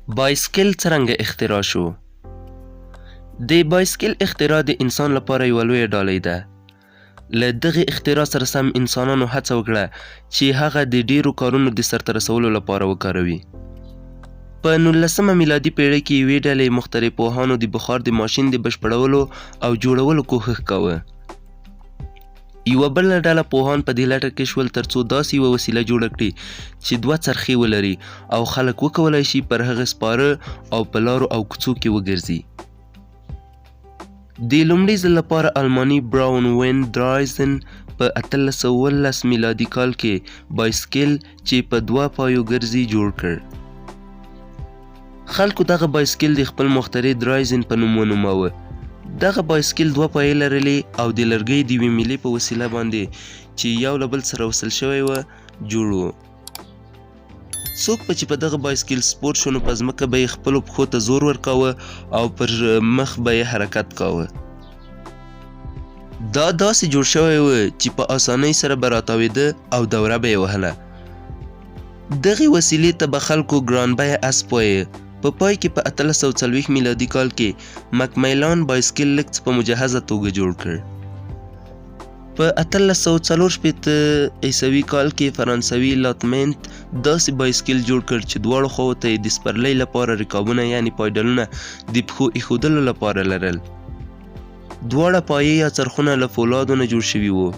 بایسکل څرنګه اختراع شو؟ د بایسکل اختراع د انسان لپاره یوه لویه ډالۍ ده. له دغې اختراع سره سم انسانانو هڅه وکړه چې هغه د ډیرو کارونو د سرته رسولو لپاره وکاروي. په 19مه میلادي پیړۍ کې یوې ډلې مخترع پوهانو د بخار د ماشین د بشپړولو او جوړولو کوښښ کاوه. یوه بله ډله پوهان په دې لټه کې شول ترڅو داسې یوه وسیله جوړه کړي چې دوه څرخې ولري او خلک وکولای شي پر هغه سپاره او په لارو او کوڅو کې وګرځي. د لومړي ځل لپاره الماني براون وین درایزن په 1819 میلادي کال کې بایسکل چې په دوه پایو ګرځي جوړ کړ. خلکو دغه بایسکل د خپل مخترع درایزن په نوم ونوماوه. دغه بایسکل دوه پایې لرلې او د لرګۍ د یوې میلې په وسیله باندې چې یو له بل سره وصل شوی و جوړ و. څوک به چې په دغه بایسکل سپور شو نو په ځمکه به یې خپلو پښو ته زور ورکاوه او پر مخ به یې حرکت کاوه. دا داسې جوړ شوی و چې په اسانۍ سره به راتاوېده او دوره به یې وهله. دغې وسیلې ته به خلکو ګرانبیه اسب وایه. په پای کې په 1840 میلادي کال کې مکمیلان بایسکل لږ څه په مجهزه توګه جوړ کړ. په 1864 عیسوي کال کې فرانسوي لاتمنت داسې بایسکل جوړ کړ چې دواړو خواو ته یې د سپرلۍ لپاره رکابونه یعنې پایډلونه د پښو ایښودلو لپاره لرل. دواړه پایې یا څرخونه له فولادو نه جوړ شوي وو.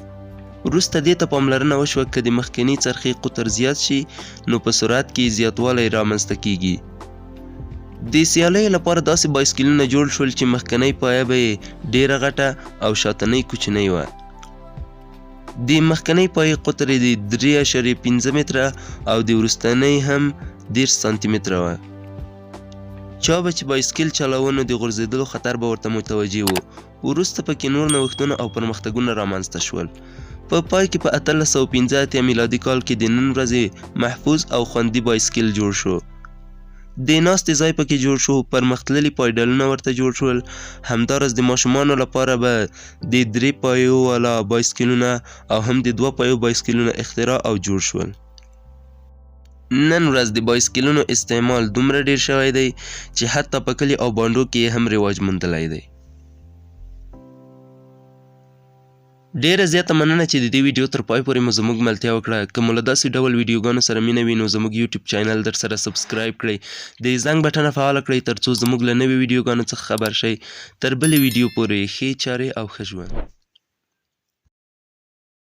وروسته دې ته پاملرنه وشوه که د مخکني څرخې قطر زیات شي نو په سرعت کې زیاتوالی رامنځته کیږي. د سیالیو لپاره داسې بایسکلونه جوړ شول چې مخکنۍ پایه به یې ډیره غټه او شاتنۍ کوچنۍ وه. د مخکنۍ پایې قطر یې د 3.5 متره او د وروستنۍ هم 10 سانتي متره وه. چا به چې بایسکل چلاوه نو د غورځېدلو خطر به ورته متوجه و. وروسته پکې نور نوښتونه او پرمختګونه رامنځته شول. په پای کې په 1885 میلادي کال کې د نن ورځې محفوظ او خوندي بایسکل جوړ شو. د ناستې ځای پکې جوړ شو، پرمختللي پایډلونه ورته جوړ شول. همداراز د ماشومانو لپاره به د 3 پایو والا بایسکلونه او هم د 2 پایو بایسکلونه اختراع او جوړ شول. نن ورځ د بایسکلونو استعمال دومره ډیر شوی دی چې حتی په کلي او بانډو کې هم رواج موندلی دی. ډیره زیاته مننه چې د دې ویډیو تر پای پورې مو زموږ ملتیا وکړه. که مو له داسې ډول ویډیوګانو سره مینه وي نو زموږ یوټیوب چینل در سره سبسکرایب کړئ، د زنګ بټنه فعاله کړئ ترڅو زموږ له نوې ویډیوګانو څخه خبر شئ. تر بلې ویډیو پورې ښې چارې او ښه ژوند.